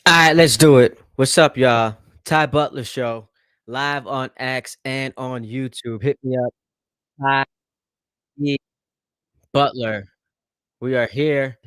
All right, let's do it. What's up, y'all? Ty Butler Show, live on X and on YouTube. Hit me up, Ty E. Butler. We are here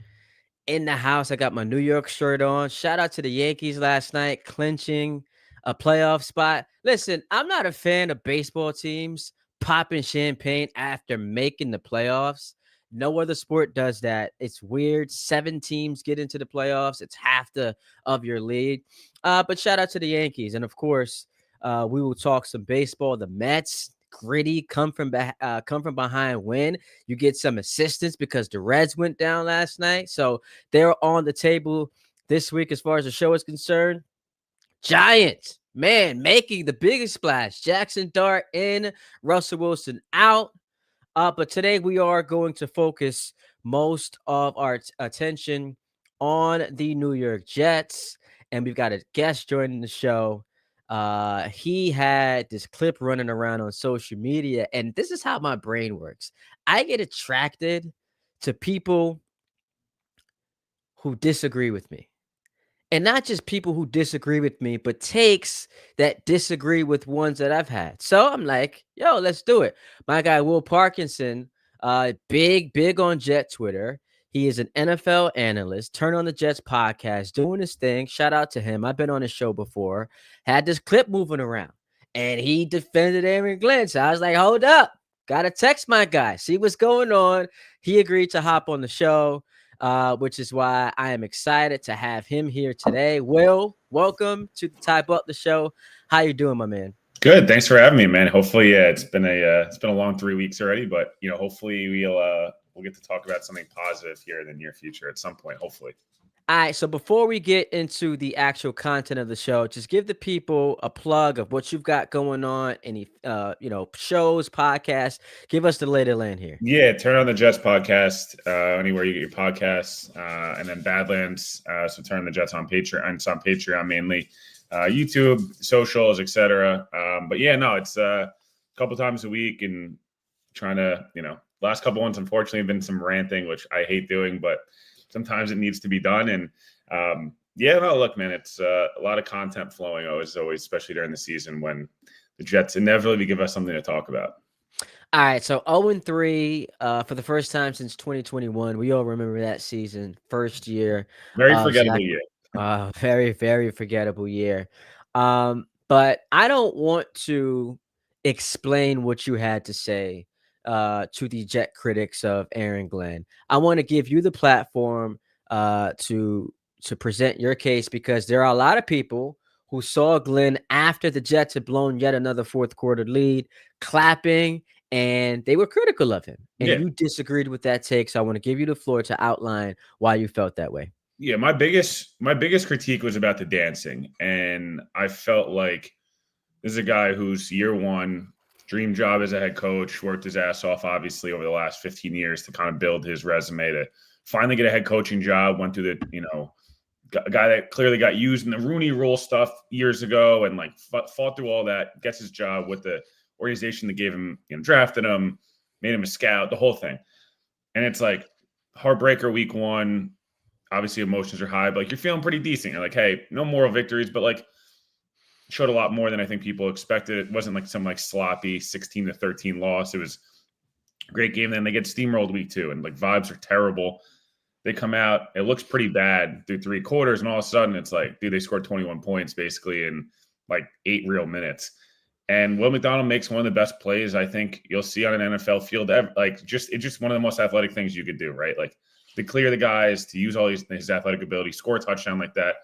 in the house. I got my New York shirt on. Shout out to the Yankees last night, clinching a playoff spot. Listen, I'm not a fan of baseball teams popping champagne after making the playoffs. No other sport does that. It's weird. 7 teams get into the playoffs. It's half the of your league. But shout out to the Yankees, and of course, we will talk some baseball. The Mets, gritty, come from behind win. You get some assistance because the Reds went down last night. So they're on the table this week as far as the show is concerned. Giants, man, making the biggest splash. Jackson Dart in, Russell Wilson out. But today we are going to focus most of our attention on the New York Jets. And we've got a guest joining the show. He had this clip running around on social media, and this is how my brain works. I get attracted to people who disagree with me. And not just people who disagree with me, but takes that disagree with ones that I've had. So I'm like, yo, let's do it. My guy, Will Parkinson, big on Jet Twitter. He is an NFL analyst, Turn on the Jets podcast, doing his thing. Shout out to him. I've been on his show before, had this clip moving around, and he defended Aaron Glenn. So I was like, hold up. Got to text my guy, see what's going on. He agreed to hop on the show. Which is why I am excited to have him here today. Will, welcome to the Ty Butler Show. How you doing, my man? Good. Thanks for having me, man. Hopefully, it's been a long 3 weeks already, but hopefully we'll get to talk about something positive here in the near future at some point. Hopefully. All right, so before we get into the actual content of the show, just give the people a plug of what you've got going on, any shows, podcasts. Give us the lay of the land here. Yeah, Turn on the Jets podcast, anywhere you get your podcasts, and then Badlands. So Turn on the Jets on Patreon, and it's on Patreon mainly, YouTube, socials, etc. But yeah, no, it's a couple times a week, and trying to, last couple ones unfortunately have been some ranting, which I hate doing, but sometimes it needs to be done. And look, man, it's a lot of content flowing always, especially during the season when the Jets inevitably give us something to talk about. All right, so 0-3 for the first time since 2021. We all remember that season, first year. Very forgettable year. Very, very forgettable year. But I don't want to explain what you had to say to the Jet critics of Aaron Glenn. I want to give you the platform to present your case, because there are a lot of people who saw Glenn after the Jets had blown yet another fourth quarter lead, clapping, and they were critical of him. And you disagreed with that take. So I want to give you the floor to outline why you felt that way. Yeah, my biggest critique was about the dancing. And I felt like this is a guy who's year one, dream job as a head coach, worked his ass off, obviously, over the last 15 years to kind of build his resume to finally get a head coaching job, went through the, a guy that clearly got used in the Rooney Rule stuff years ago and fought through all that, gets his job with the organization that gave him, drafted him, made him a scout, the whole thing. And it's like heartbreaker week one. Obviously emotions are high, but you're feeling pretty decent. You're like, hey, no moral victories, but showed a lot more than I think people expected. It wasn't some sloppy 16-13 loss. It was a great game. Then they get steamrolled week two, and vibes are terrible. They come out, it looks pretty bad through 3 quarters, and all of a ssudden it's like, dude, they scored 21 points basically in 8 real minutes. And Will McDonald makes one of the best plays I think you'll see on an NFL field ever. It's just one of the most athletic things you could do, right? To clear the guys, to use all his athletic ability, score a touchdown like that.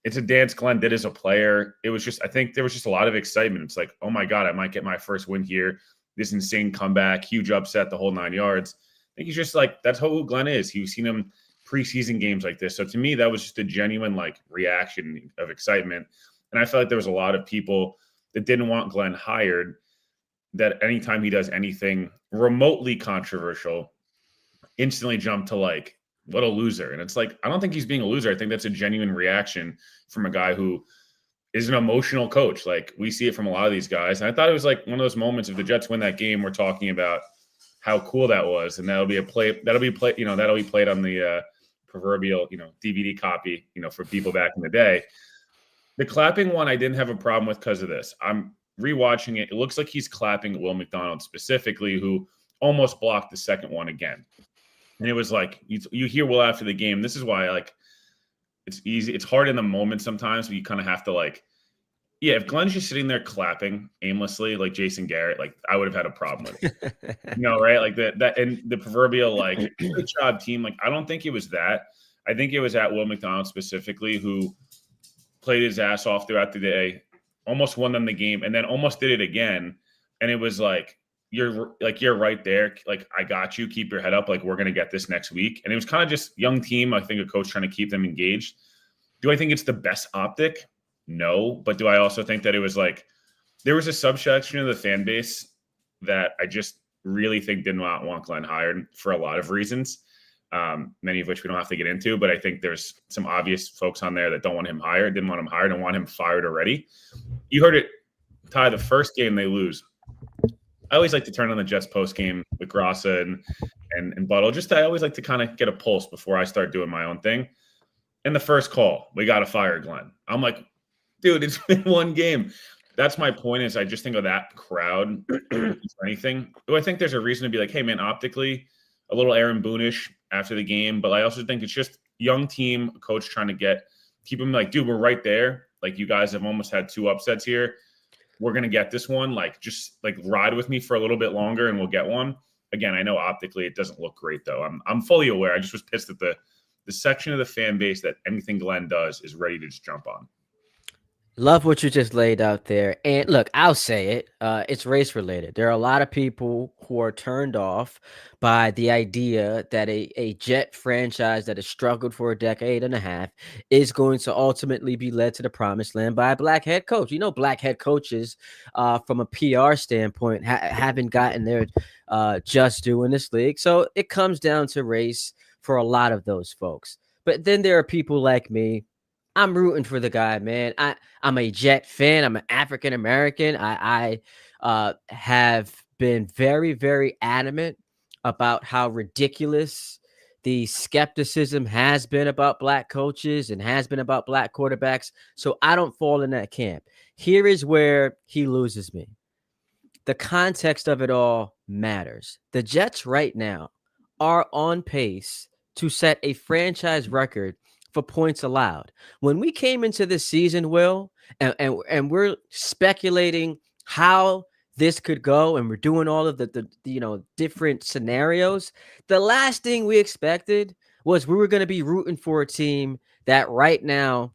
It's a dance Glenn did as a player. It was just, I think there was just a lot of excitement. It's like, oh my God, I might get my first win here. This insane comeback, huge upset, the whole 9 yards. I think he's just that's who Glenn is. You've seen him preseason games like this. So to me, that was just a genuine reaction of excitement. And I felt like there was a lot of people that didn't want Glenn hired, that anytime he does anything remotely controversial, instantly jump to what a loser. And it's I don't think he's being a loser. I think that's a genuine reaction from a guy who is an emotional coach. We see it from a lot of these guys. And I thought it was one of those moments, if the Jets win that game, we're talking about how cool that was. And that'll be played on the proverbial, DVD copy, for people back in the day. The clapping one I didn't have a problem with because of this. I'm rewatching it. It looks like he's clapping Will McDonald specifically, who almost blocked the second one again. And it was like you hear Will after the game. This is why it's easy. It's hard in the moment sometimes, but you kind of have to yeah, if Glenn's just sitting there clapping aimlessly like Jason Garrett, I would have had a problem with it. Right? Like that and the proverbial good job team. I don't think it was that. I think it was at Will McDonald specifically, who played his ass off throughout the day, almost won them the game, and then almost did it again. And it was you're right there. I got you. Keep your head up. We're going to get this next week. And it was kind of just young team. I think a coach trying to keep them engaged. Do I think it's the best optic? No. But do I also think that it was there was a subsection of the fan base that I just really think did not want Glenn hired for a lot of reasons, many of which we don't have to get into. But I think there's some obvious folks on there that don't want him hired, didn't want him hired, and want him fired already. You heard it, Ty, the first game they lose. I always like to turn on the Jets post game with Grassa and Buttle. I always like to kind of get a pulse before I start doing my own thing. In the first call, we got to fire Glenn. I'm like, dude, it's been one game. That's my point. Is I just think of that crowd for anything. Do I think there's a reason to be hey, man, optically a little Aaron Boone-ish after the game, but I also think it's just young team, coach trying to keep him dude, we're right there. You guys have almost had 2 upsets here. We're going to get this one. Just ride with me for a little bit longer and we'll get one. Again, I know optically it doesn't look great though. I'm fully aware. I just was pissed at the section of the fan base that anything Glenn does is ready to just jump on. Love what you just laid out there. And look, I'll say it. It's race related. There are a lot of people who are turned off by the idea that a Jet franchise that has struggled for a decade and a half is going to ultimately be led to the promised land by a black head coach. Black head coaches, from a PR standpoint, haven't gotten their just due in this league. So it comes down to race for a lot of those folks. But then there are people like me. I'm rooting for the guy, man. I'm a Jet fan. I'm an African American. I have been very, very adamant about how ridiculous the skepticism has been about black coaches and has been about black quarterbacks. So I don't fall in that camp. Here is where he loses me. The context of it all matters. The Jets right now are on pace to set a franchise record for points allowed. When we came into this season, Will, and we're speculating how this could go, and we're doing all of the different scenarios, the last thing we expected was we were going to be rooting for a team that right now,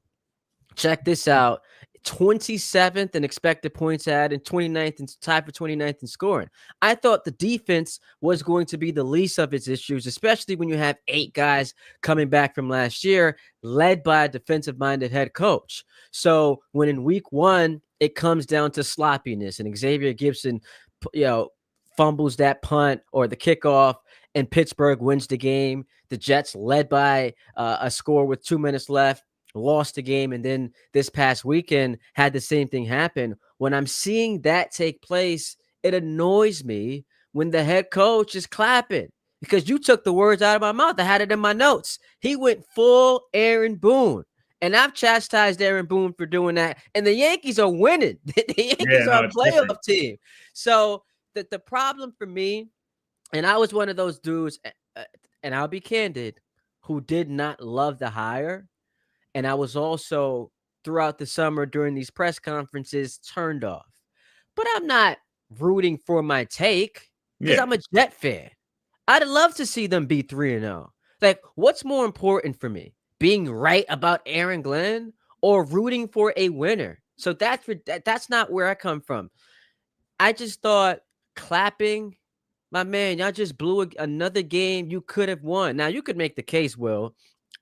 check this out, 27th in expected points added, and 29th and tied for 29th in scoring. I thought the defense was going to be the least of its issues, especially when you have 8 guys coming back from last year, led by a defensive-minded head coach. So when in week 1, it comes down to sloppiness, and Xavier Gibson, fumbles that punt or the kickoff, and Pittsburgh wins the game. The Jets led by a score with 2 minutes left, lost the game, and then this past weekend had the same thing happen. When I'm seeing that take place, it annoys me when the head coach is clapping, because you took the words out of my mouth. I had it in my notes. He went full Aaron Boone, and I've chastised Aaron Boone for doing that, and the Yankees are winning. The Yankees are a playoff team. So the problem for me, and I was one of those dudes, and I'll be candid, who did not love the hire. And I was also, throughout the summer during these press conferences, turned off. But I'm not rooting for my take, because I'm a Jet fan. I'd love to see them be 3-0. What's more important for me? Being right about Aaron Glenn or rooting for a winner? So that's not where I come from. I just thought clapping, my man, y'all just blew another game you could have won. Now, you could make the case, Will,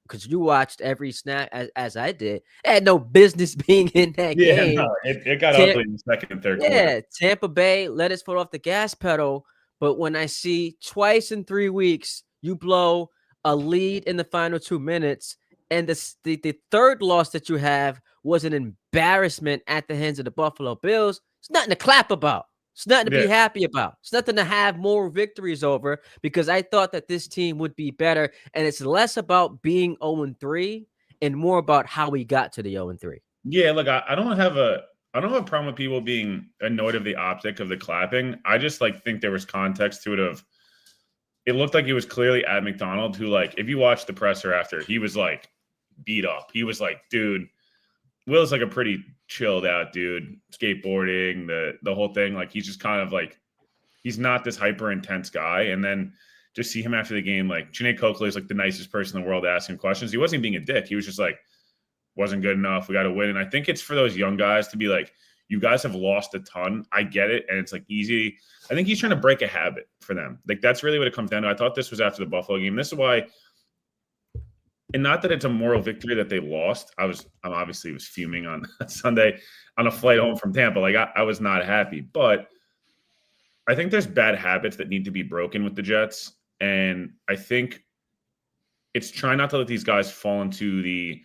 because you watched every snap as I did. It had no business being in that game. No, it got ugly in the second and third quarter. Yeah, Tampa Bay let us foot off the gas pedal. But when I see twice in 3 weeks, you blow a lead in the final 2 minutes, and the third loss that you have was an embarrassment at the hands of the Buffalo Bills, it's nothing to clap about. It's nothing to be Yeah. happy about. It's nothing to have more victories over because I thought that this team would be better, and it's less about being 0-3 and more about how we got to the 0-3. Yeah, look, I don't have a problem with people being annoyed of the optic of the clapping. I just like think there was context to it of it looked like it was clearly at McDonald who like if you watch the presser after, he was like beat up. He was like, dude, Will's like a pretty chilled out dude, skateboarding, the whole thing. Like he's just kind of like he's not this hyper intense guy. And then just see him after the game, like Janae Coakley is like the nicest person in the world asking questions. He wasn't being a dick. He was just like, wasn't good enough. We got to win. And I think it's for those young guys to be like, you guys have lost a ton. I get it. And it's like easy. I think he's trying to break a habit for them. Like that's really what it comes down to. I thought this was after the Buffalo game. This is why, and not that it's a moral victory that they lost. I obviously was fuming on Sunday on a flight home from Tampa. Like I was not happy, but I think there's bad habits that need to be broken with the Jets. And I think it's trying not to let these guys fall into the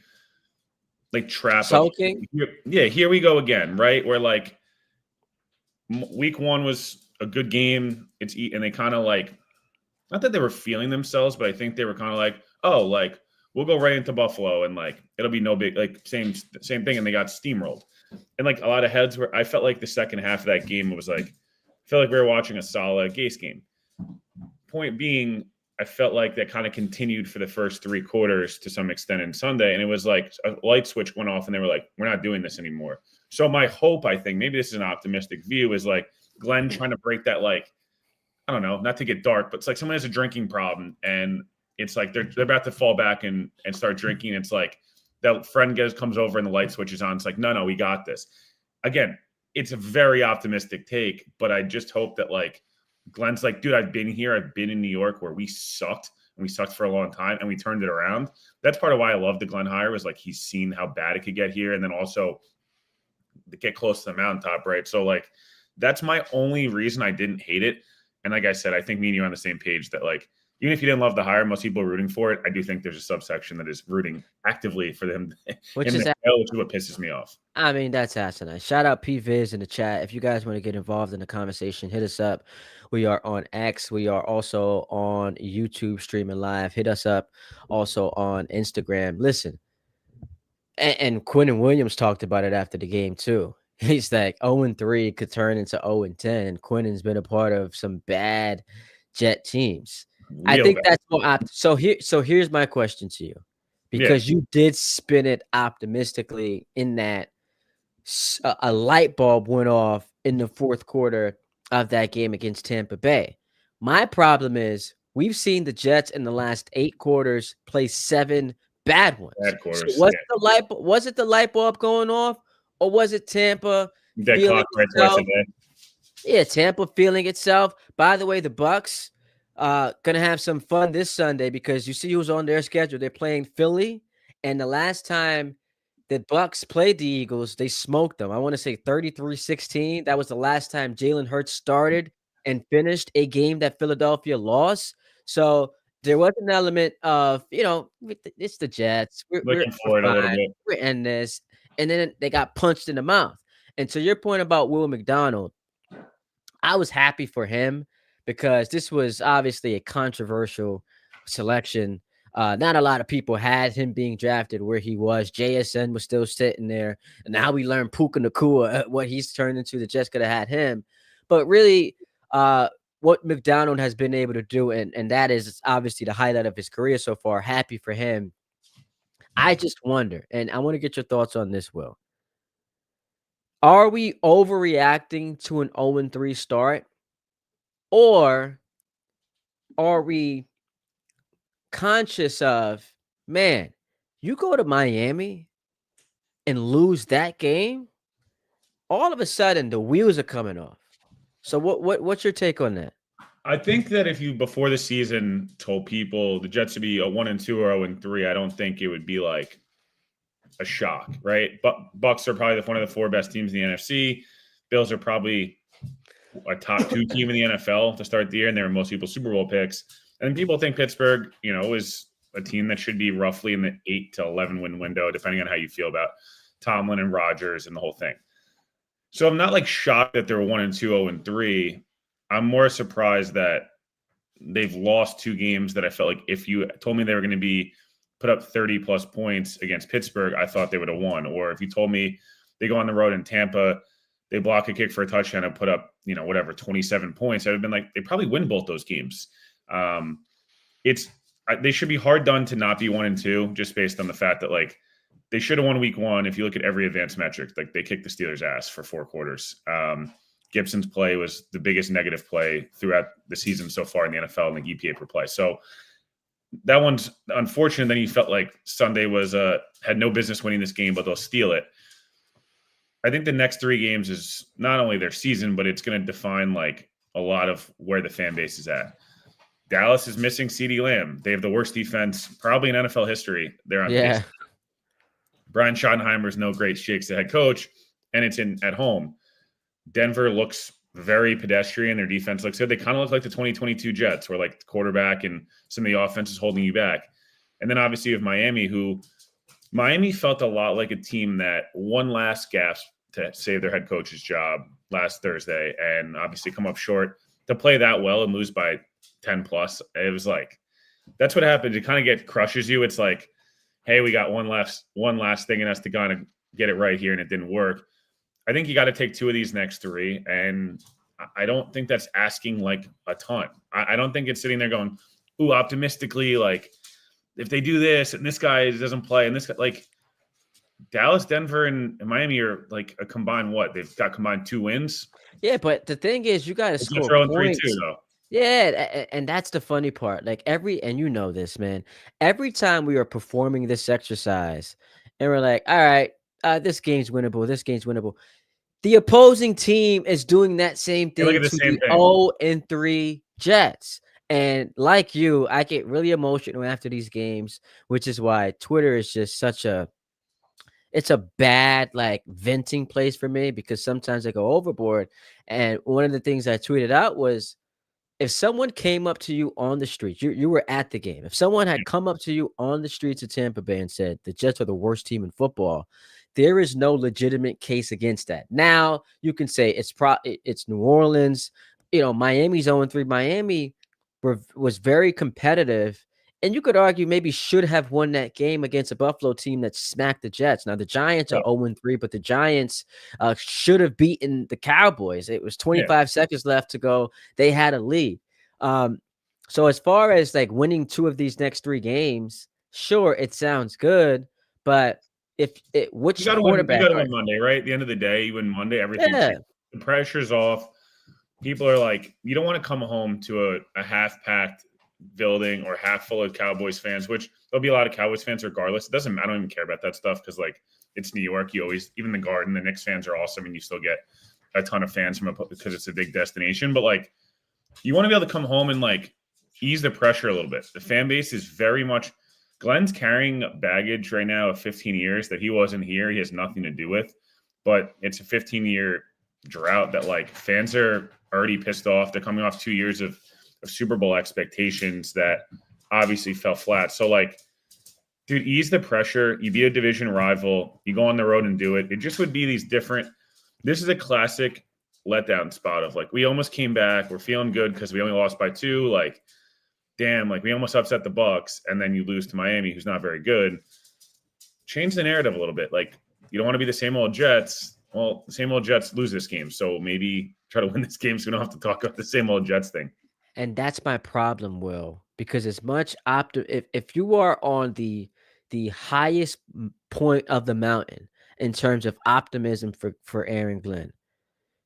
like trap of Sulking? here we go again, right? Where like week one was a good game. And they kind of like not that they were feeling themselves, but I think they were kind of like, oh, like we'll go right into Buffalo and like it'll be no big like same thing. And they got steamrolled. And like a lot of heads where I felt like the second half of that game was like I felt like we were watching a solid Gase game. Point being, I felt like that kind of continued for the first three quarters to some extent in Sunday. And it was like a light switch went off and they were like, we're not doing this anymore. So my hope, I think, maybe this is an optimistic view, is like Glenn trying to break that, like, I don't know, not to get dark, but it's like someone has a drinking problem and it's like they're about to fall back and start drinking. It's like that friend comes over and the light switches on. It's like, no, we got this. Again, it's a very optimistic take, but I just hope that like Glenn's like, dude, I've been here. I've been in New York where we sucked and we sucked for a long time and we turned it around. That's part of why I love the Glenn hire, was like he's seen how bad it could get here and then also get close to the mountaintop, right? So like that's my only reason I didn't hate it. And like I said, I think me and you are on the same page that like even if you didn't love the hire, most people are rooting for it. I do think there's a subsection that is rooting actively for them Which is which is what pisses me off. I mean, that's asinine. Shout out PViz in the chat. If you guys want to get involved in the conversation, hit us up. We are on X. We are also on YouTube streaming live. Hit us up also on Instagram. Listen, and Quentin Williams talked about it after the game too. He's like 0-3 could turn into 0-10. And Quentin's been a part of some bad Jet teams. I Real think bad. that's what so here's my question to you. Because you did spin it optimistically in that a light bulb went off in the fourth quarter of that game against Tampa Bay. My problem is we've seen the Jets in the last 8 quarters play 7 bad ones. Bad So quarters. was it the light bulb going off, or was it Tampa That feeling clock right twice a itself? day. Yeah, Tampa feeling itself. By the way, the Bucks gonna have some fun this Sunday because you see who's on their schedule. They're playing Philly, and the last time the Bucks played the Eagles, they smoked them. I want to say 33-16. That was the last time Jalen Hurts started and finished a game that Philadelphia lost. So there was an element of, it's the Jets. We're Looking for it a little fine. bit. We're in this. And then they got punched in the mouth. And to your point about Will McDonald, I was happy for him because this was obviously a controversial selection. Not a lot of people had him being drafted where he was. JSN was still sitting there. And now we learned Puka Nacua, what he's turned into. The Jets could have had him. But really, what McDonald has been able to do, and that is obviously the highlight of his career so far. Happy for him. I just wonder, and I want to get your thoughts on this, Will. Are we overreacting to an 0-3 start? Or are we conscious of, man, you go to Miami and lose that game, all of a sudden the wheels are coming off. So what's your take on that? I think that if you before the season told people the Jets would be a 1-2 or 0-3, I don't think it would be like a shock, right? But Bucks are probably one of the 4 best teams in the NFC. Bills are probably a top 2 team in the NFL to start the year, and they were most people's Super Bowl picks. And people think Pittsburgh, is a team that should be roughly in the 8 to 11 win window, depending on how you feel about Tomlin and Rodgers and the whole thing. So I'm not like shocked that they're 1-2, 0-3. I'm more surprised that they've lost 2 games that I felt like if you told me they were going to be put up 30 plus points against Pittsburgh, I thought they would have won. Or if you told me they go on the road in Tampa, they block a kick for a touchdown and put up, whatever, 27 points, I'd have been like, they probably win both those games. It's they should be hard done to not be 1-2, just based on the fact that like they should have won week 1. If you look at every advanced metric, like they kicked the Steelers' ass for 4 quarters. Gibson's play was the biggest negative play throughout the season so far in the NFL in the EPA per play. So that one's unfortunate. Then you felt like Sunday was had no business winning this game, but they'll steal it. I think the next 3 games is not only their season, but it's going to define like a lot of where the fan base is at. Dallas is missing CeeDee Lamb. They have the worst defense probably in NFL history. They're on pace. Yeah. Brian Schottenheimer's no great shakes the head coach, and it's at home. Denver looks very pedestrian. Their defense looks good. They kind of look like the 2022 Jets, where like the quarterback and some of the offense is holding you back. And then obviously you have Miami felt a lot like a team that one last gasp to save their head coach's job last Thursday, and obviously come up short. To play that well and lose by 10 plus, it was like, that's what happens. It kind of crushes you. It's like, hey, we got one last thing in us to kind of get it right here, and it didn't work. I think you got to take 2 of these next 3, and I don't think that's asking like a ton. I don't think it's sitting there going, ooh, optimistically, like if they do this and this guy doesn't play and this guy, like Dallas, Denver, and Miami are like a combined what? They've got combined 2 wins. Yeah, but the thing is, you got to score They're 0-3 too, points. though. Yeah, and that's the funny part. Like and you know this, man. Every time we are performing this exercise, and we're like, all right, this game's winnable. This game's winnable. The opposing team is doing that same They look thing at the to same the thing. 0-3 Jets. And like you, I get really emotional after these games, which is why Twitter is just it's a bad like venting place for me because sometimes I go overboard. And one of the things I tweeted out was if someone came up to you on the street, you were at the game. If someone had come up to you on the streets of Tampa Bay and said the Jets are the worst team in football, there is no legitimate case against that. Now you can say it's New Orleans, Miami's 0-3. Miami was very competitive, and you could argue maybe should have won that game against a Buffalo team that smacked the Jets. Now the Giants are Yeah. 0-3, but the Giants should have beaten the Cowboys. It was Yeah. 25 seconds left to go. They had a lead. So as far as like winning 2 of these next 3 games, sure, it sounds good, but You which got to win. You quarterback got to are win Monday, right? At the end of the day, you win Monday, everything yeah. changes. The pressure's off. People are like, you don't want to come home to a half-packed building or half full of Cowboys fans, which there'll be a lot of Cowboys fans regardless. It doesn't. I don't even care about that stuff because like it's New York. You always, even the Garden, the Knicks fans are awesome, and you still get a ton of fans because it's a big destination. But like, you want to be able to come home and like ease the pressure a little bit. The fan base is very much. Glenn's carrying baggage right now of 15 years that he wasn't here. He has nothing to do with, but it's a 15-year drought that like fans are already pissed off. They're coming off 2 years of Super Bowl expectations that obviously fell flat. So like, dude, ease the pressure. You beat a division rival. You go on the road and do it. It just would be these different. This is a classic letdown spot of like, we almost came back. We're feeling good because we only lost by 2. Like, damn, like we almost upset the Bucs, and then you lose to Miami, who's not very good. Change the narrative a little bit. Like, you don't want to be the same old Jets. Well, the same old Jets lose this game, so maybe try to win this game so we don't have to talk about the same old Jets thing. And that's my problem, Will, because as much if you are on the highest point of the mountain in terms of optimism for Aaron Glenn,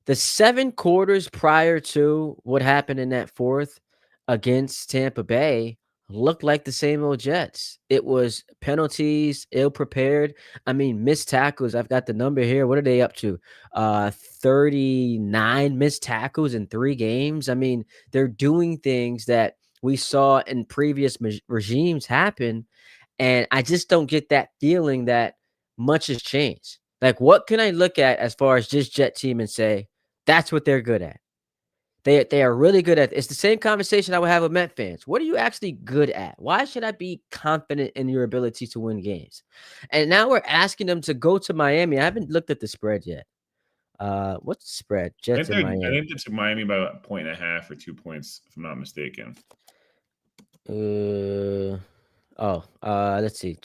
the 7 quarters prior to what happened in that 4th against Tampa Bay looked like the same old Jets. It was penalties, ill prepared. I mean, missed tackles. I've got the number here. What are they up to? 39 missed tackles in 3 games. I mean, they're doing things that we saw in previous regimes happen. And I just don't get that feeling that much has changed. Like, what can I look at as far as this Jet team and say, that's what they're good at? They are really good at. It's the same conversation I would have with Met fans. What are you actually good at? Why should I be confident in your ability to win games? And now we're asking them to go to Miami. I haven't looked at the spread yet. What's the spread? Jets in I Miami. think it's Miami by a point and a half or 2 points, if I'm not mistaken. Uh, let's see.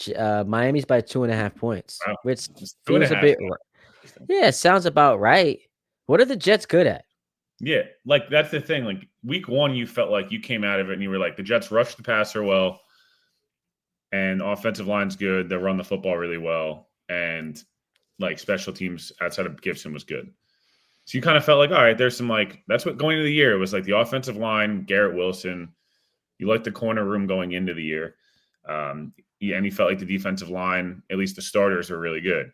Miami's by 2.5 points, Wow, which it's two and a feels a half. bit Interesting. yeah, sounds about right. What are the Jets good at? Yeah, like that's the thing. Like week one, you felt like you came out of it and you were like, the Jets rushed the passer well, and offensive line's good. They run the football really well, and like special teams outside of Gibson was good. So you kind of felt like, all right, there's some like that's what going into the year it was like the offensive line, Garrett Wilson. You like the corner room going into the year, and you felt like the defensive line, at least the starters, are really good.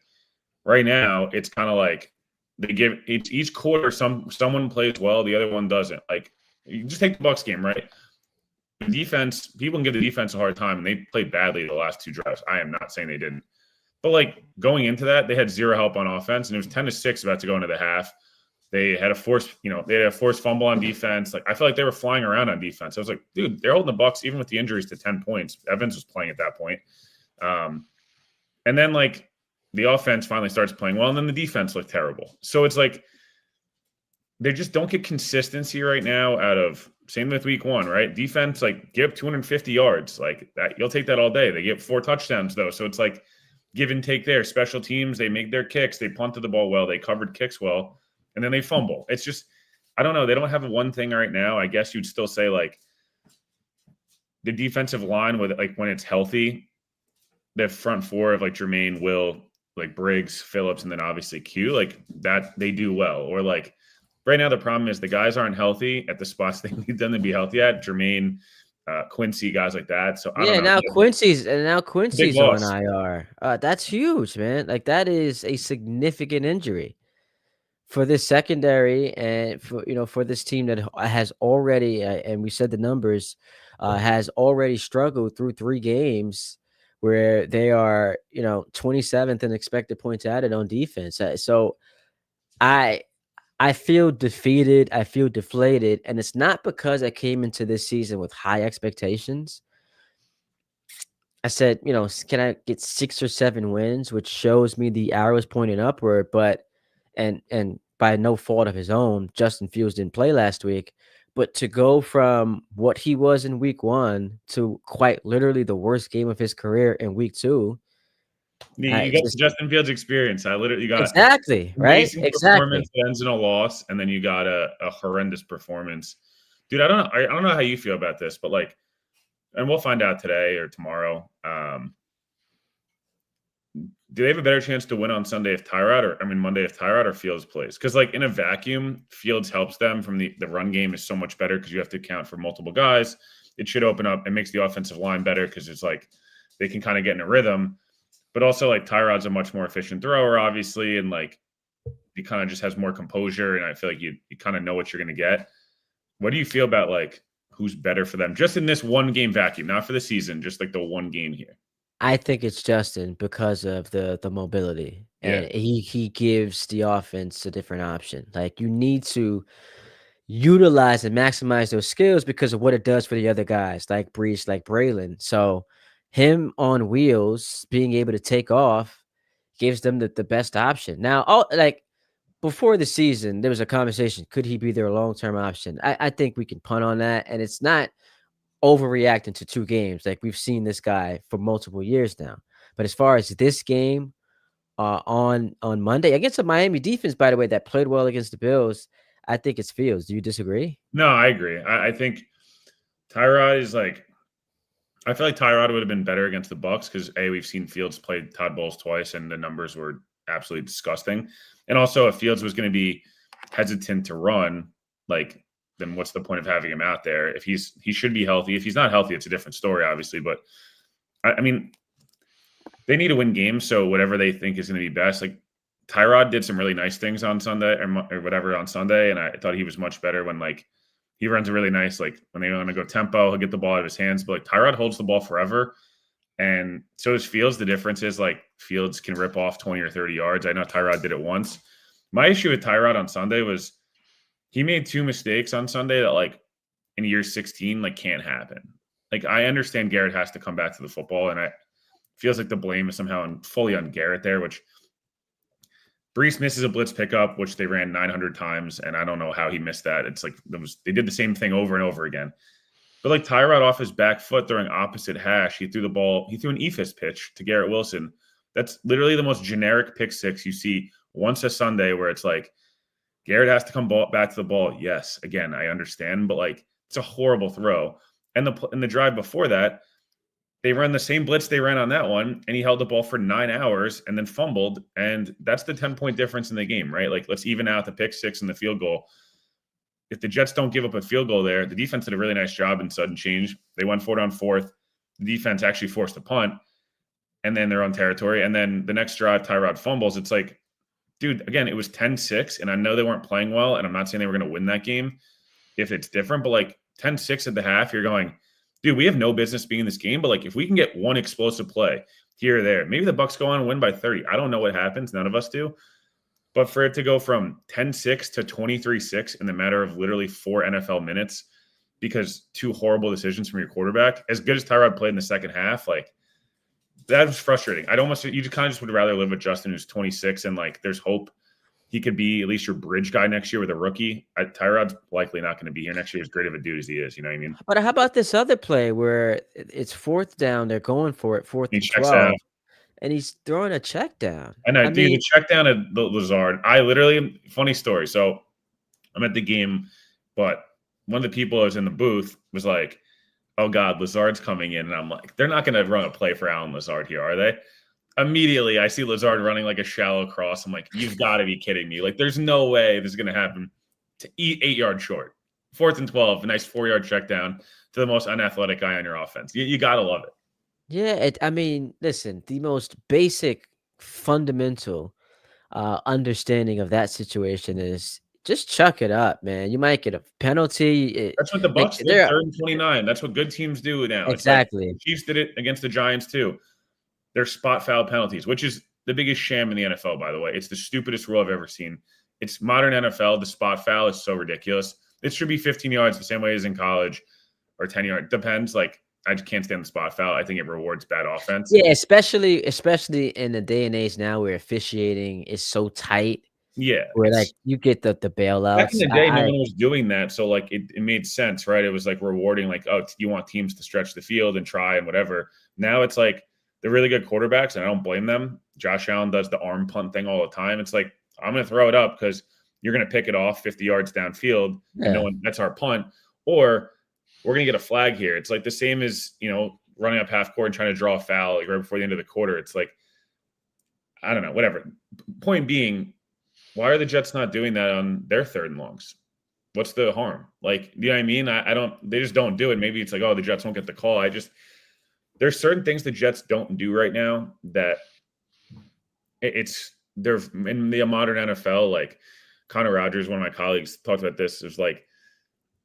Right now, it's kind of like they give each quarter someone plays well, the other one doesn't. Like you just take the Bucks game, right? The defense, people can give the defense a hard time, and they played badly the last two drives. I am not saying they didn't, but like going into that, they had zero help on offense, and it was 10-6 about to go into the half. They had a they had a forced fumble on defense. Like I feel like they were flying around on defense. I was like, dude, they're holding the Bucks even with the injuries to 10 points. Evans was playing at that point. And then like the offense finally starts playing well, and then the defense looked terrible. So it's like they just don't get consistency right now out of same with week one, right? Defense, like give up 250 yards. Like that, you'll take that all day. They get 4 touchdowns though. So it's like give and take there. Special teams, they make their kicks, they punted the ball well, they covered kicks well, and then they fumble. It's just, I don't know. They don't have one thing right now. I guess you'd still say like the defensive line with like when it's healthy, the front four of like Jermaine, Will, like Briggs, Phillips, and then obviously Q, like that they do well. Or like right now, the problem is the guys aren't healthy at the spots they need them to be healthy at. Jermaine, Quincy, guys like that. So I don't Yeah, know. now Big Quincy's on loss. IR. That's huge, man. Like that is a significant injury for this secondary and for this team that has already and we said the numbers has already struggled through 3 games where they are 27th in expected points added on defense. So I I feel defeated. I feel deflated, and it's not because I came into this season with high expectations. I said, can I get 6 or 7 wins, which shows me the arrows pointing upward, but and by no fault of his own, Justin Fields didn't play last week. But to go from what he was in week one to quite literally the worst game of his career in week two, I You got the just Justin Fields experience. I literally got exactly, right? amazing Exactly. performance that ends in a loss, and then you got a horrendous performance. Dude, I don't know. I don't know how you feel about this, but like, and we'll find out today or tomorrow. Do they have a better chance to win on Sunday if Monday if Tyrod or Fields plays? Because like in a vacuum, Fields helps them from the run game is so much better because you have to account for multiple guys. It should open up. It makes the offensive line better because it's like they can kind of get in a rhythm. But also like Tyrod's a much more efficient thrower, obviously, and like he kind of just has more composure. And I feel like you kind of know what you're going to get. What do you feel about like who's better for them just in this one game vacuum, not for the season, just like the one game here? I think it's Justin because of the mobility, Yeah. and he gives the offense a different option. Like, you need to utilize and maximize those skills because of what it does for the other guys, like Brees, like Braylon. So, him on wheels, being able to take off, gives them the best option. Now, like, before the season, there was a conversation, could he be their long-term option? I think we can punt on that, and it's not overreacting to 2 games. Like, we've seen this guy for multiple years now. But as far as this game, on Monday against a Miami defense, by the way, that played well against the Bills, I think it's Fields. Do you disagree? No, I agree. I think Tyrod is like I feel like Tyrod would have been better against the Bucks because we've seen Fields play Todd Bowles twice and the numbers were absolutely disgusting. And also, if Fields was going to be hesitant to run, like then what's the point of having him out there? If he should be healthy. If he's not healthy, it's a different story, obviously. But I mean, they need to win games, so whatever they think is going to be best. Like Tyrod did some really nice things on Sunday or whatever on Sunday, and I thought he was much better when like he runs a really nice, like when they want to go tempo, he'll get the ball out of his hands. But like Tyrod holds the ball forever. And so does Fields. The difference is like Fields can rip off 20 or 30 yards. I know Tyrod did it once. My issue with Tyrod on Sunday was he made 2 mistakes on Sunday that like in year 16, like can't happen. Like I understand Garrett has to come back to the football and it feels like the blame is somehow fully on Garrett there, which Brees misses a blitz pickup, which they ran 900 times, and I don't know how he missed that. It's like they did the same thing over and over again. But like Tyrod off his back foot throwing opposite hash, he threw an ephus pitch to Garrett Wilson. That's literally the most generic pick six you see once a Sunday, where it's like Garrett has to come back to the ball. Yes, again, I understand, but like it's a horrible throw. And the drive before that, they ran the same blitz they ran on that one, and he held the ball for 9 hours and then fumbled. And that's the 10-point difference in the game, right? Like, let's even out the pick six and the field goal. If the Jets don't give up a field goal there, the defense did a really nice job in sudden change. They went 4 down fourth. The defense actually forced a punt, and then their own territory. And then the next drive, Tyrod fumbles. It's like, dude, again, it was 10-6, and I know they weren't playing well, and I'm not saying they were going to win that game if it's different, but like 10-6 at the half, you're going, dude, we have no business being in this game, but like if we can get one explosive play here or there, maybe the Bucs go on and win by 30. I don't know what happens. None of us do. But for it to go from 10-6 to 23-6 in the matter of literally 4 NFL minutes because 2 horrible decisions from your quarterback, as good as Tyrod played in the second half, like that was frustrating. You kind of just would rather live with Justin, who's 26, and like there's hope he could be at least your bridge guy next year with a rookie. Tyrod's likely not going to be here next year, as great of a dude as he is. You know what I mean? But how about this other play where it's 4th down, they're going for it, 4th He and checks 12, out. and he's throwing a check down. And I I do mean, the check down at Lazard. Funny story. So I'm at the game, but one of the people that was in the booth was like, oh God, Lazard's coming in. And I'm like, they're not going to run a play for Allen Lazard here, are they? Immediately, I see Lazard running like a shallow cross. I'm like, you've got to be kidding me. Like, there's no way this is going to happen. To eat 8 yards short. 4th and 12, a nice 4-yard check down to the most unathletic guy on your offense. You got to love it. yeah, I mean, listen, the most basic, fundamental understanding of that situation is just chuck it up, man. You might get a penalty. That's what the Like Bucs did, they're 3rd and 29. That's what good teams do now. It's like the exactly. Chiefs did it against the Giants too. They're spot foul penalties, which is the biggest sham in the NFL, by the way. It's the stupidest rule I've ever seen. It's modern NFL. The spot foul is so ridiculous. It should be 15 yards the same way as in college, or 10 yards. Depends. Like, I just can't stand the spot foul. I think it rewards bad offense. Yeah, especially in the day and age now where officiating is so tight, Yeah, where like it's you get the back in bailouts. the day, no one was doing that. So like it made sense, right? It was like rewarding, like, oh, you want teams to stretch the field and try and whatever. Now it's like they're really good quarterbacks, and I don't blame them. Josh Allen does the arm punt thing all the time. It's like, I'm going to throw it up because you're going to pick it off 50 yards downfield, and no one, that's our punt. Or we're going to get a flag here. It's like the same as, running up half court and trying to draw a foul like right before the end of the quarter. It's like, I don't know, whatever. Point being, why are the Jets not doing that on their 3rd and longs? What's the harm? Like, you know what I mean? I don't, they just don't do it. Maybe it's like, oh, the Jets won't get the call. There's certain things the Jets don't do right now that they're in the modern NFL. Like Connor Rogers, one of my colleagues, talked about this. It's like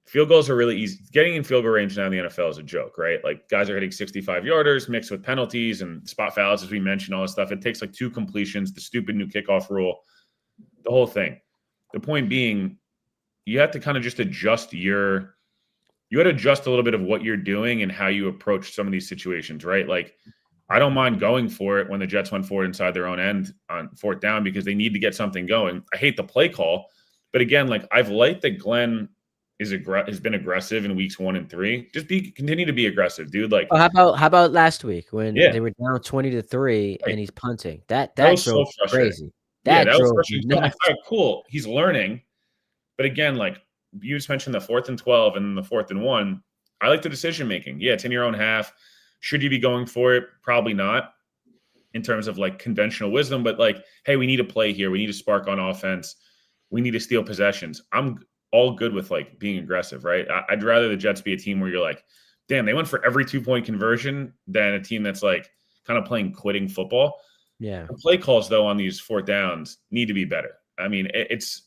field goals are really easy. Getting in field goal range now in the NFL is a joke, right? Like guys are hitting 65-yarders mixed with penalties and spot fouls, as we mentioned, all this stuff. It takes like 2 completions, the stupid new kickoff rule, the whole thing. The point being, you have to kind of just adjust you got to adjust a little bit of what you're doing and how you approach some of these situations, right? Like, I don't mind going for it when the Jets went for it inside their own end on 4th down because they need to get something going. I hate the play call, but again, like I've liked that Glenn has been aggressive in weeks 1 and 3. Just continue to be aggressive, dude. Like, Oh, how about last week when yeah, they were down 20-3 right. and he's punting? That That was drove so me frustrating. crazy. Yeah, That that was drove me frustrating. I'm like, nuts. all right, cool. He's learning. But again, like you just mentioned the 4th and 12 and the 4th and 1. I like the decision making. Yeah, it's in your own half. Should you be going for it? Probably not in terms of like conventional wisdom, but like, hey, we need a play here. We need a spark on offense. We need to steal possessions. I'm all good with like being aggressive, right? I'd rather the Jets be a team where you're like, damn, they went for every 2-point conversion than a team that's like kind of playing quitting football. Yeah. The play calls, though, on these 4th downs need to be better. I mean, it's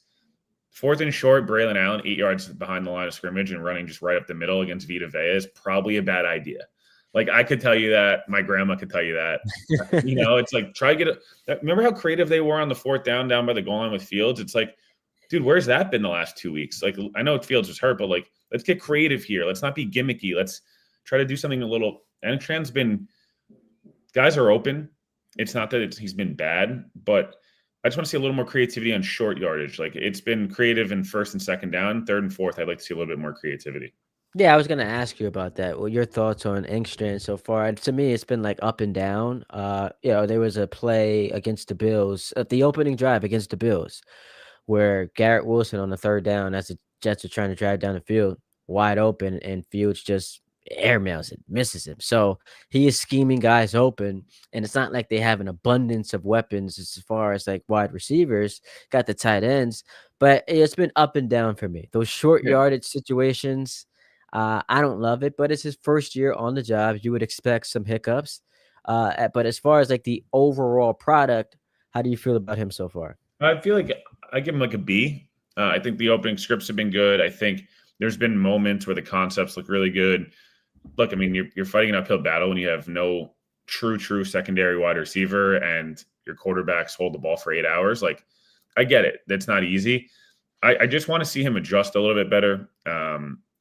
4th and short, Braylon Allen, 8 yards behind the line of scrimmage and running just right up the middle against Vita Vea is probably a bad idea. Like, I could tell you that. My grandma could tell you that. It's like, try to get remember how creative they were on the 4th down by the goal line with Fields? It's like, dude, where's that been the last 2 weeks? Like, I know Fields was hurt, but like, let's get creative here. Let's not be gimmicky. Let's try to do something a little. And Tran's guys are open. It's not that he's been bad, but I just want to see a little more creativity on short yardage. Like it's been creative in first and second down, third and fourth. I'd like to see a little bit more creativity. Yeah, I was gonna ask you about that. What your thoughts on Engstrand so far? And to me, it's been like up and down. There was a play against the Bills at the opening drive against the Bills where Garrett Wilson on the third down, as the Jets are trying to drive down the field, wide open, and Fields just airmails it, misses him. So he is scheming guys open, and it's not like they have an abundance of weapons as far as like wide receivers, got the tight ends, but it's been up and down for me. Those short Yeah. yardage situations, I don't love it, but it's his first year on the job. You would expect some hiccups. But as far as like the overall product, how do you feel about him so far? I feel like I give him like a B. I think the opening scripts have been good. I think there's been moments where the concepts look really good. Look, I mean, you're fighting an uphill battle when you have no true secondary wide receiver and your quarterbacks hold the ball for 8 hours. Like, I get it. That's not easy. I just want to see him adjust a little bit better.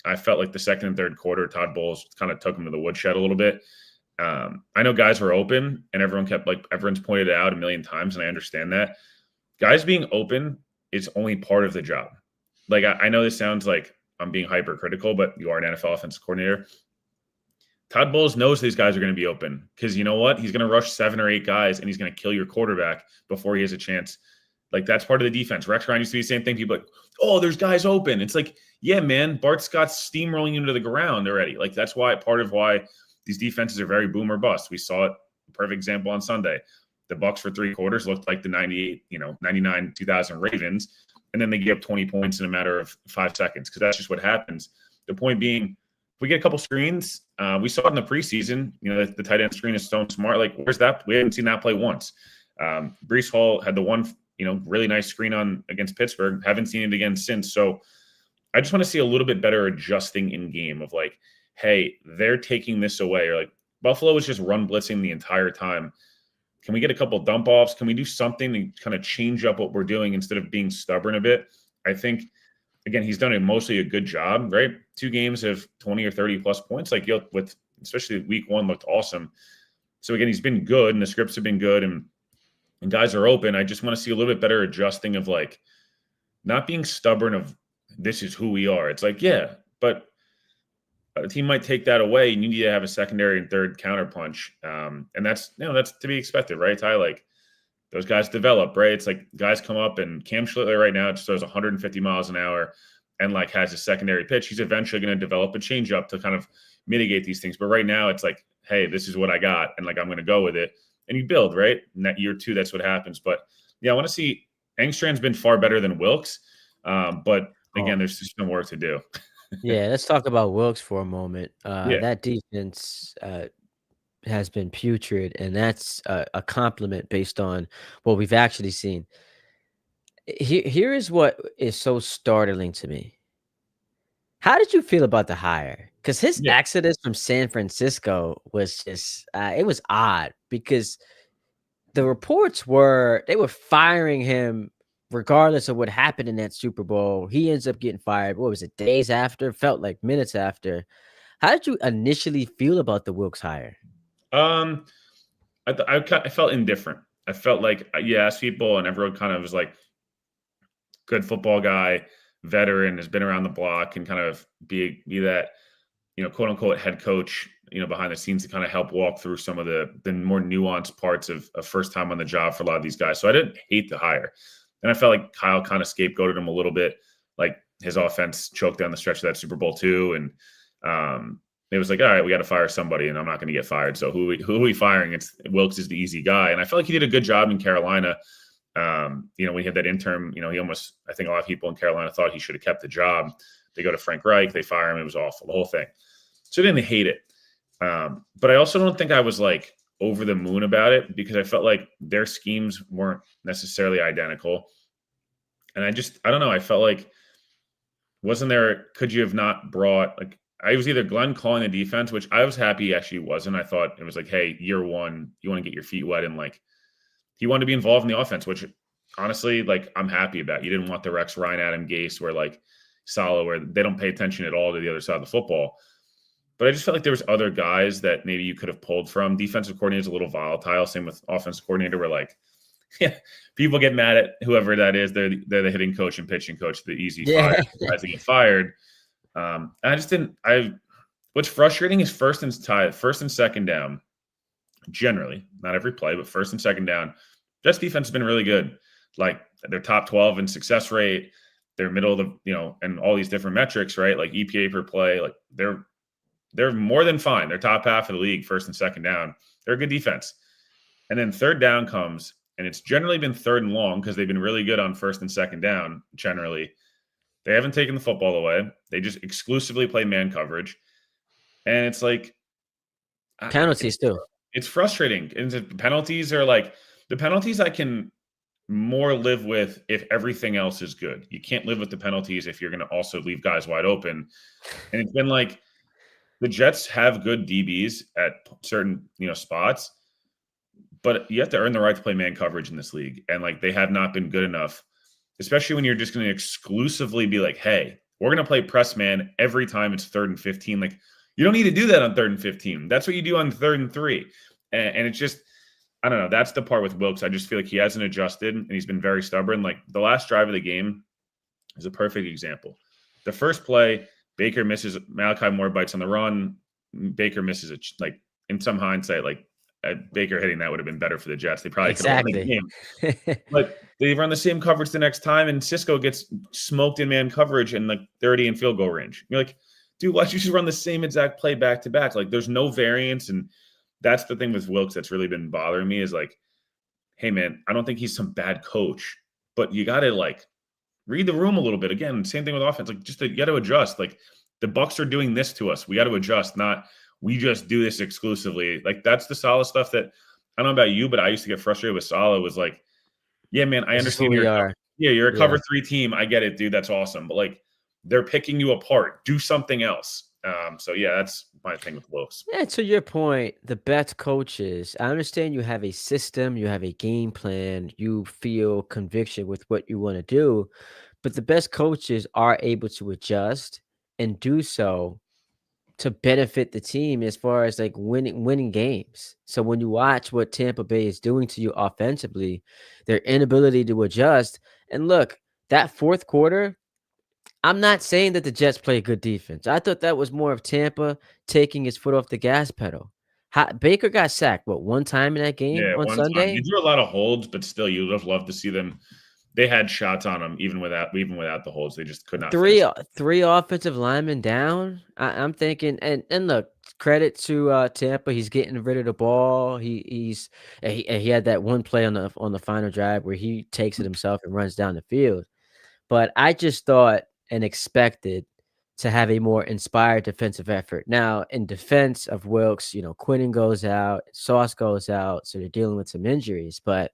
I felt like the second and third quarter, Todd Bowles kind of took him to the woodshed a little bit. I know guys were open and everyone's pointed it out a million times, and I understand that. Guys being open is only part of the job. Like, I know this sounds like I'm being hypercritical, but you are an NFL offensive coordinator. Todd Bowles knows these guys are going to be open because you know what? He's going to rush 7 or 8 guys and he's going to kill your quarterback before he has a chance. Like, that's part of the defense. Rex Ryan used to be the same thing. People like, oh, there's guys open. It's like, yeah, man, Bart Scott's steamrolling into the ground already. Like, that's part of why these defenses are very boom or bust. We saw it, perfect example on Sunday. The Bucks for 3 quarters looked like the 99, 2000 Ravens, and then they gave up 20 points in a matter of 5 seconds because that's just what happens. The point being, if we get a couple screens, we saw it in the preseason. The tight end screen is so smart. Like, where's that? We haven't seen that play once. Brees Hall had the one, really nice screen on against Pittsburgh. Haven't seen it again since. So I just want to see a little bit better adjusting in game of like, hey, they're taking this away. Or like Buffalo was just run blitzing the entire time. Can we get a couple dump offs? Can we do something to kind of change up what we're doing instead of being stubborn a bit? I think, again, he's done mostly a good job, right? 2 games of 20 or 30 plus points, like with especially week 1 looked awesome. So again, he's been good and the scripts have been good and guys are open. I just want to see a little bit better adjusting of like not being stubborn of this is who we are. It's like, yeah, but a team might take that away and you need to have a secondary and third counterpunch. And that's to be expected, right, Ty? Like, those guys develop, right? It's like guys come up and Cam Schlittler right now just throws 150 miles an hour and like has a secondary pitch. He's eventually going to develop a changeup to kind of mitigate these things. But right now it's like, hey, this is what I got. And like, I'm going to go with it. And you build, right? And that year 2, that's what happens. But yeah, I want to see Engstrand's been far better than Wilkes. But Oh, again, there's just some work to do. yeah, let's talk about Wilkes for a moment. Yeah. That defense has been putrid, and that's a compliment based on what we've actually seen. Here is what is so startling to me. How did you feel about the hire? Because his Yeah. exodus from San Francisco was just it was odd because the reports were they were firing him regardless of what happened in that Super Bowl. He ends up getting fired. What was it? Days after? Felt like minutes after. How did you initially feel about the Wilkes hire? Um, I felt indifferent. I felt like you asked people and everyone kind of was like, good football guy, veteran, has been around the block, and kind of be that, quote unquote head coach, behind the scenes to kind of help walk through some of the more nuanced parts of first time on the job for a lot of these guys. So I didn't hate the hire. And I felt like Kyle kind of scapegoated him a little bit. Like his offense choked down the stretch of that Super Bowl too. And it was like, all right, we got to fire somebody and I'm not going to get fired. So who are we firing? It's Wilkes is the easy guy. And I felt like he did a good job in Carolina. When he had that interim, I think a lot of people in Carolina thought he should have kept the job. They go to Frank Reich, they fire him. It was awful, the whole thing. So I didn't hate it. But I also don't think I was like over the moon about it because I felt like their schemes weren't necessarily identical. And I don't know. I felt like, could you have not brought, like, I was either Glenn calling the defense, which I was happy he actually wasn't. I thought it was like, hey, year 1, you want to get your feet wet and like, he wanted to be involved in the offense, which honestly, like, I'm happy about. You didn't want the Rex Ryan, Adam Gase, where like Saleh, where they don't pay attention at all to the other side of the football. But I just felt like there was other guys that maybe you could have pulled from. Defensive coordinator is a little volatile. Same with offensive coordinator, where like Yeah, people get mad at whoever that is. They're the hitting coach and pitching coach, the easy fire Yeah. guys to get fired. I just didn't. I What's frustrating is first and second down. Generally, not every play, but first and second down, Jets defense has been really good. Like they're top 12 in success rate. They're middle of the, and all these different metrics, right? Like EPA per play, like they're more than fine. They're top half of the league, first and second down. They're a good defense. And then third down comes, and it's generally been third and long because they've been really good on first and second down, generally. They haven't taken the football away. They just exclusively play man coverage. And it's like, Penalties too. it's frustrating. And the penalties are like, the penalties I can more live with if everything else is good. You can't live with the penalties if you're going to also leave guys wide open. And it's been like, the Jets have good DBs at certain, spots, but you have to earn the right to play man coverage in this league. And like they have not been good enough, especially when you're just going to exclusively be like, hey, we're going to play press man every time it's 3rd and 15. Like you don't need to do that on 3rd and 15. That's what you do on 3rd and 3. And it's just, I don't know. That's the part with Wilkes. I just feel like he hasn't adjusted and he's been very stubborn. Like the last drive of the game is a perfect example. The first play, Baker misses, Malachi Moore bites on the run. Baker misses it. Like in some hindsight, like Baker hitting that would have been better for the Jets. They probably could have won the Exactly. game. But they run the same coverage the next time, and Cisco gets smoked in man coverage and like 30 in field goal range. You're like, dude, why don't you just run the same exact play back to back? Like there's no variance. And that's the thing with Wilkes that's really been bothering me is like, hey man, I don't think he's some bad coach, but you got to like read the room a little bit. Again, same thing with offense. Like you got to adjust. Like the Bucs are doing this to us. We got to adjust, not we just do this exclusively. Like that's the Saleh stuff that I don't know about you, but I used to get frustrated with Saleh. Was like, yeah, man, I This is who understand we are. you're a Yeah. cover 3 team. I get it, dude. That's awesome. But like they're picking you apart. Do something else. So yeah, that's my thing with Wilkes. Yeah, to your point, the best coaches, I understand you have a system, you have a game plan, you feel conviction with what you want to do, but the best coaches are able to adjust and do so to benefit the team as far as like winning games. So when you watch what Tampa Bay is doing to you offensively, their inability to adjust, and look, that fourth quarter, I'm not saying that the Jets play good defense. I thought that was more of Tampa taking his foot off the gas pedal. Baker got sacked, what, one time in that game Yeah, on one time. They Sunday? drew a lot of holds, but still you'd have loved to see them. They had shots on them even without the holds. They just could not finish. Three offensive linemen down. I'm thinking, and look, credit to Tampa. He's getting rid of the ball. He had that one play on the final drive where he takes it himself and runs down the field. But I just thought and expected to have a more inspired defensive effort. Now, in defense of Wilkes, Quinnen goes out, Sauce goes out, so they're dealing with some injuries. But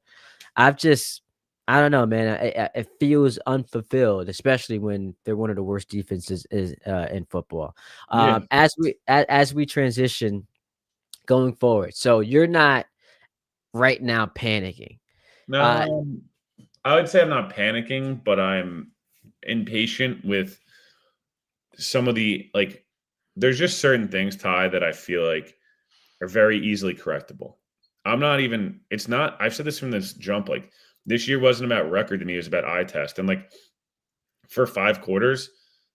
I've just, I don't know, man. It feels unfulfilled, especially when they're one of the worst defenses in football. Yeah. As we transition going forward, so you're not right now panicking. Uh, No, I would say I'm not panicking, but I'm impatient with some of the like there's just certain things, Ty, that I feel like are very easily correctable. I'm not even it's not I've said this from this jump, like this year wasn't about record to me, it was about eye test. And like for 5 quarters,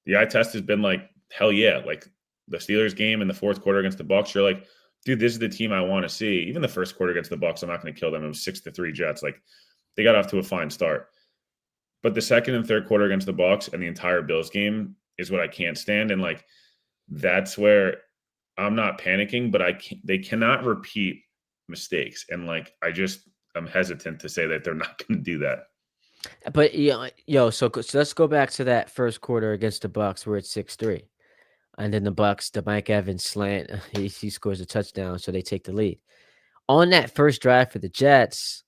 the eye test has been like, hell yeah. Like the Steelers game in the fourth quarter against the Bucs, you're like, dude, this is the team I want to see. Even the first quarter against the Bucs, I'm not going to kill them. It was 6-3 Jets. Like they got off to a fine start. But the second and third quarter against the Bucs and the entire Bills game is what I can't stand. And like that's where I'm not panicking, but they cannot repeat mistakes. And like I'm hesitant to say that they're not going to do that. but so let's go back to that first quarter against the Bucks where it's 6-3. And then the Bucks, the Mike Evans slant, he scores a touchdown, so they take the lead. On that first drive for the Jets,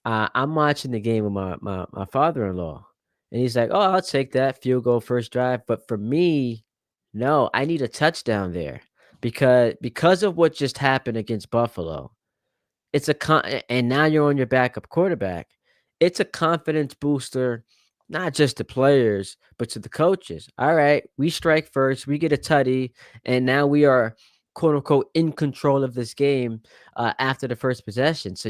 I'm watching the game with my father-in-law, and he's like, "Oh, I'll take that field goal first drive." But for me, no, I need a touchdown there because of what just happened against Buffalo. It's and now you're on your backup quarterback. It's a confidence booster, not just to players, but to the coaches. All right, we strike first, we get a tutty, and now we are quote unquote in control of this game after the first possession. So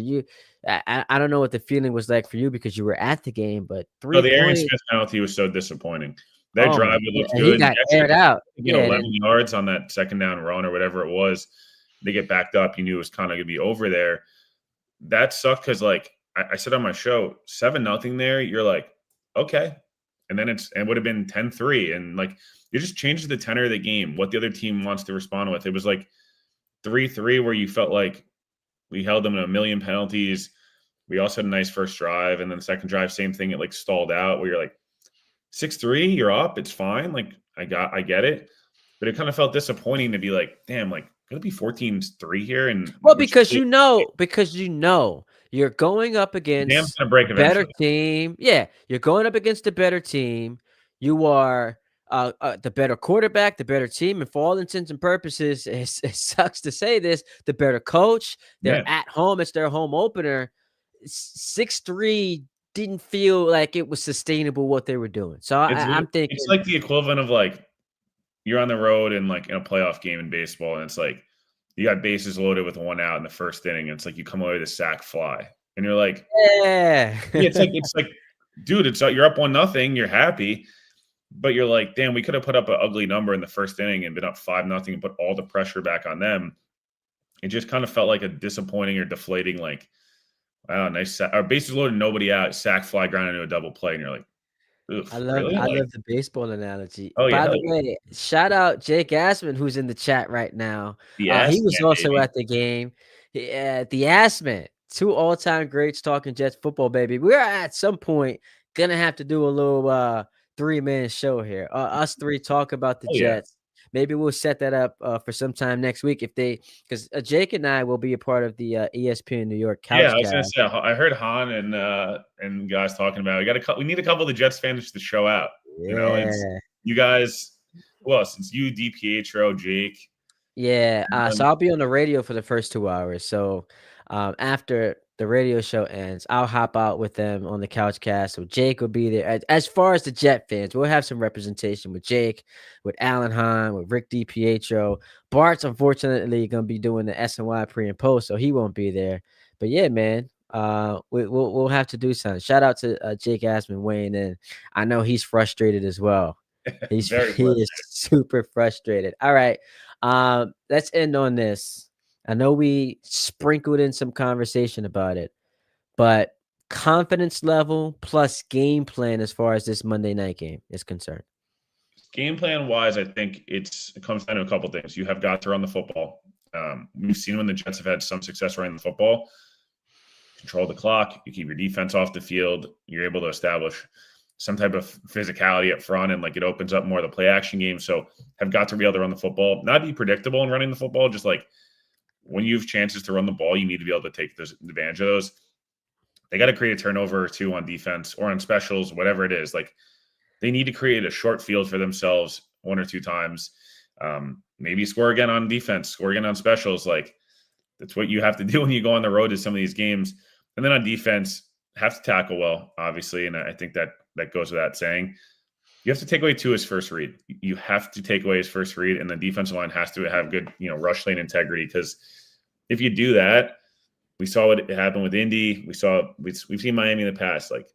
I don't know what the feeling was like for you because you were at the game, but No, three the Arian points. Smith penalty was so disappointing. That Oh drive my would god, look and he good. got Jets aired out. get Yeah, 11 yards on that second down run or whatever it was. They get backed up. You knew it was kind of going to be over there. That sucked because, like I said on my show, 7-0 there. You're like, okay. And then it would have been 10-3. And like, you just changed the tenor of the game, what the other team wants to respond with. It was like 3-3 where you felt like we held them in a million penalties. We also had a nice first drive. And then the second drive, same thing. It like stalled out where you're like, 6-3, you're up. It's fine. Like I get it. But it kind of felt disappointing to be like, damn, like could it be 14-3 here? And well, which because you're going up the dam's against gonna break a better eventually. team. Yeah, you're going up against a better team. You are the better quarterback, the better team, and for all intents and purposes, it sucks to say this, the better coach. They're Yeah. at home. It's their home opener. 6-3 didn't feel like it was sustainable what they were doing. So I'm It's thinking, like the equivalent of like you're on the road and like in a playoff game in baseball, and it's like you got bases loaded with one out in the first inning, and it's like you come away with a sack fly. And you're like, yeah. yeah, it's like, dude, it's like you're up 1-0, you're happy. But you're like, damn, we could have put up an ugly number in the first inning and been up 5-0 and put all the pressure back on them. It just kind of felt like a disappointing or deflating, like, wow, nice sack. Our bases loaded, nobody out, sack fly ground into a double play. And you're like, I oof, love really? I Like, love the baseball analogy. oh, By yeah, the like way, shout out Jake Assman, who's in the chat right now. the ass He was man, also baby. at the game. The Assman, two all-time greats talking Jets football, baby. We're at some point gonna have to do a little three-man show here. Us three talk about the Oh, yeah. Jets. Maybe we'll set that up for sometime next week if they, because Jake and I will be a part of the ESPN New York Yeah, Couch I was gonna Cast. say, I heard Han and guys talking about we need a couple of the Jets fans to show out. You know, it's Yeah. you guys. Well, it's you, DiPietro, Jake. Yeah, so And I'll be on the radio for the first 2 hours. So, after the radio show ends, I'll hop out with them on the couch cast. So Jake will be there. As far as the Jet fans, we'll have some representation with Jake, with Alan Hahn, with Rick DiPietro. Bart's unfortunately gonna be doing the SNY pre and post, so he won't be there. But yeah, man, we'll have to do something. Shout out to Jake Asman weighing in. I know he's frustrated as well. very He is frustrated. super frustrated. All right. Let's end on this. I know we sprinkled in some conversation about it, but confidence level plus game plan as far as this Monday night game is concerned. Game plan wise, I think it comes down to a couple things. You have got to run the football. We've seen when the Jets have had some success running the football. Control the clock. You keep your defense off the field. You're able to establish some type of physicality up front, and like it opens up more of the play action game. So have got to be able to run the football, not be predictable in running the football. Just like when you have chances to run the ball, you need to be able to take advantage of those. They got to create a turnover or two on defense or on specials, whatever it is. Like they need to create a short field for themselves one or two times. Maybe score again on defense, score again on specials. Like that's what you have to do when you go on the road to some of these games. And then on defense, have to tackle well, obviously. And I think that goes without saying. You have to take away Tua's first read. You have to take away his first read, and the defensive line has to have good, rush lane integrity. Because if you do that, we saw what happened with Indy. We've seen Miami in the past. Like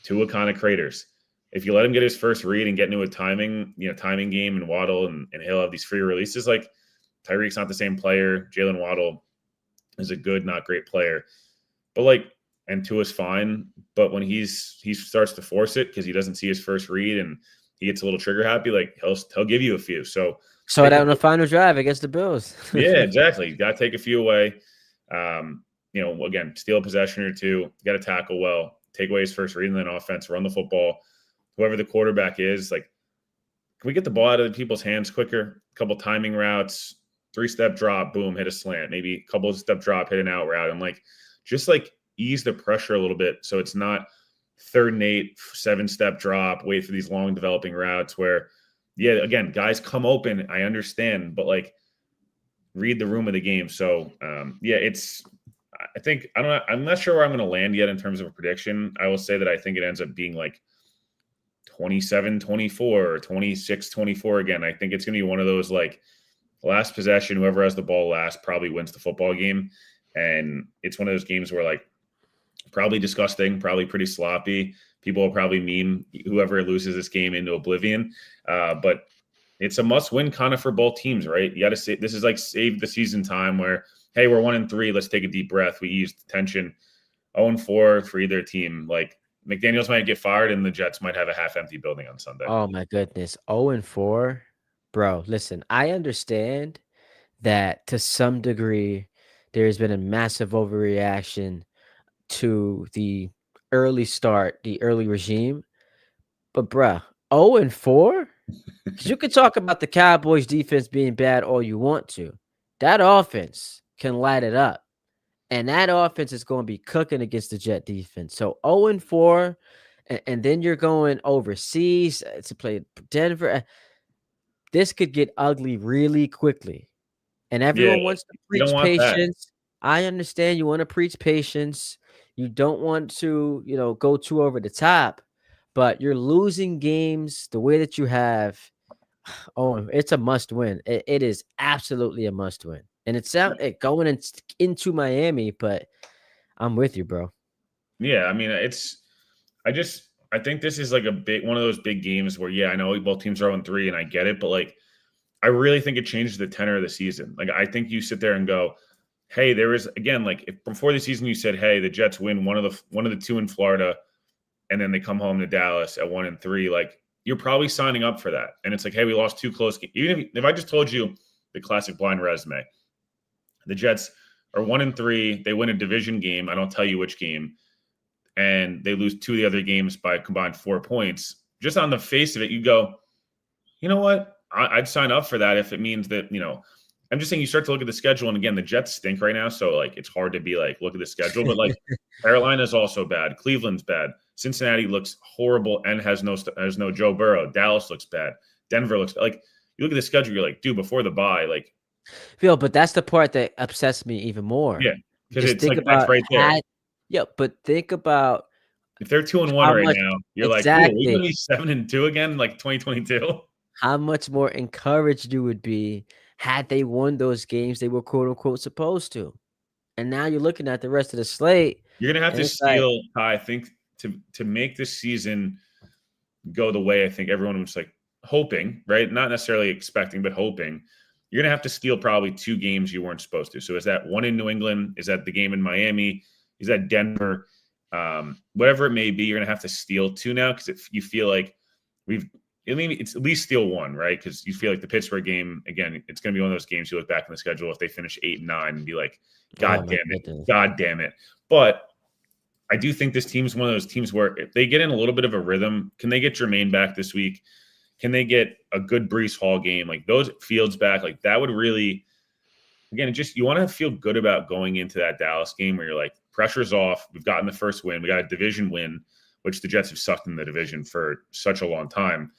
Tua kind of craters. If you let him get his first read and get into a timing game, and Waddle and he'll have these free releases. Like Tyreek's not the same player. Jalen Waddle is a good, not great player. But and Tua's fine. But when he starts to force it because he doesn't see his first read and he gets a little trigger happy, like he'll give you a few. So Saw that on the final drive against the Bills. yeah, exactly. You got to take a few away. Again, steal a possession or two. You got to tackle well, take away his first read, and then offense, run the football. Whoever the quarterback is, like, can we get the ball out of people's hands quicker? A couple timing routes, 3-step drop, boom, hit a slant. Maybe a couple of step drop, hit an out route, and just ease the pressure a little bit so it's not 3rd and 8, 7-step drop, wait for these long developing routes where, yeah, again, guys come open. I understand, but read the room of the game. So I'm not sure where I'm going to land yet in terms of a prediction. I will say that I think it ends up being 27-24 or 26-24 again. I think it's going to be one of those last possession, whoever has the ball last probably wins the football game. And it's one of those games where like probably disgusting, probably pretty sloppy. People will probably meme whoever loses this game into oblivion. But it's a must-win kind of for both teams, right? You got to say this is like save the season time where, hey, we're 1-3. Let's take a deep breath. We eased the tension. 0-4 for either team. Like McDaniels might get fired, and the Jets might have a half-empty building on Sunday. Oh my goodness. 0-4. Bro, listen, I understand that to some degree there's been a massive overreaction to the early start, the early regime. But bruh, 0-4? Because you could talk about the Cowboys defense being bad all you want to. That offense can light it up. And that offense is going to be cooking against the Jet defense. So 0-4, and then you're going overseas to play Denver. This could get ugly really quickly. And Yeah, everyone wants to you don't preach want that. patience. I understand you want to preach patience. You don't want to, go too over the top, but you're losing games the way that you have. Oh, it's a must win. It is absolutely a must win. And it's out going into Miami, but I'm with you, bro. Yeah, I mean, I think this is like one of those big games where, yeah, I know both teams are 0-3 and I get it, but like, I really think it changes the tenor of the season. Like, I think you sit there and go, hey, there is, again, like if before the season you said, hey, the Jets win one of the two in Florida, and then they come home to Dallas at 1-3, like you're probably signing up for that. And it's like, hey, we lost two close games. Even if I just told you the classic blind resume, the Jets are 1-3, they win a division game. I don't tell you which game, and they lose two of the other games by a combined 4 points. Just on the face of it, you go, you know what? I'd sign up for that if it means that, I'm just saying you start to look at the schedule. And again, the Jets stink right now. So like, it's hard to be like, look at the schedule, but like Carolina's also bad. Cleveland's bad. Cincinnati looks horrible and has no Joe Burrow. Dallas looks bad. Denver looks bad. Like you look at the schedule, you're like, dude, before the bye, like, Phil, but that's the part that upsets me even more. yeah, because Because it's think like, that's about right there. but think about If they're 2-1 how right much now, you're like, cool, are we going exactly to be 7-2 again, like 2022? how much more encouraged you would be had they won those games they were quote unquote supposed to. And now you're looking at the rest of the slate, You're going to have and to it's like, steal, I think, to make this season go the way I think everyone was like hoping, right? Not necessarily expecting, but hoping. You're going to have to steal probably two games you weren't supposed to. So is that one in New England? Is that the game in Miami? Is that Denver? Whatever it may be, you're going to have to steal two now because you feel like it's at least steal one, right? Because you feel like the Pittsburgh game, again, it's going to be one of those games you look back in the schedule if they finish 8-9 and be like, oh God my damn it. goodness. God damn it. But I do think this team's one of those teams where if they get in a little bit of a rhythm, can they get Jermaine back this week? Can they get a good Breece Hall game? Like those Fields back, like that would really, again, you want to feel good about going into that Dallas game where you're like, pressure's off. We've gotten the first win. We got a division win, which the Jets have sucked in the division for such a long time.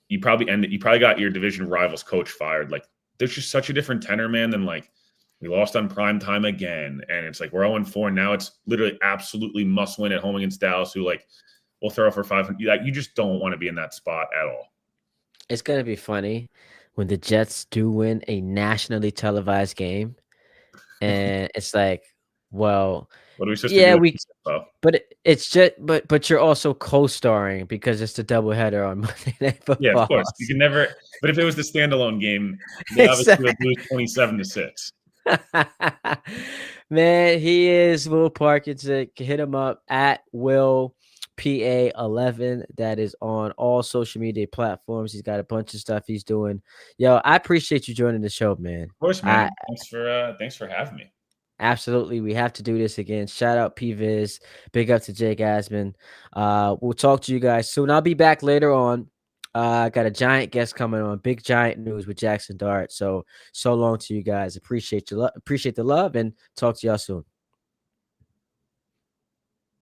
You probably got your division rivals coach fired. Like there's just such a different tenor, man, than like we lost on prime time again. And it's like we're 0-4. Now it's literally absolutely must win at home against Dallas, who like will throw for 500. Like, you just don't want to be in that spot at all. It's gonna be funny when the Jets do win a nationally televised game, and it's like, well, What are we supposed to yeah, do? it's just but you're also co-starring because it's the doubleheader on Monday Night Yeah, of Football. course. You can never, but if it was the standalone game, they obviously would Exactly. lose 27-6. Man, he is Will Parkinson. Hit him up at Will PA11. That is on all social media platforms. He's got a bunch of stuff he's doing. Yo, I appreciate you joining the show, man. Of course, I man. Thanks for having me. absolutely we have to do this again. Shout out PViz. Big up to Jake Asman. We'll talk to you guys soon. I'll be back later on. I got a giant guest coming on, big giant news with Jackson Dart. So long to you guys. Appreciate the love and talk to y'all soon.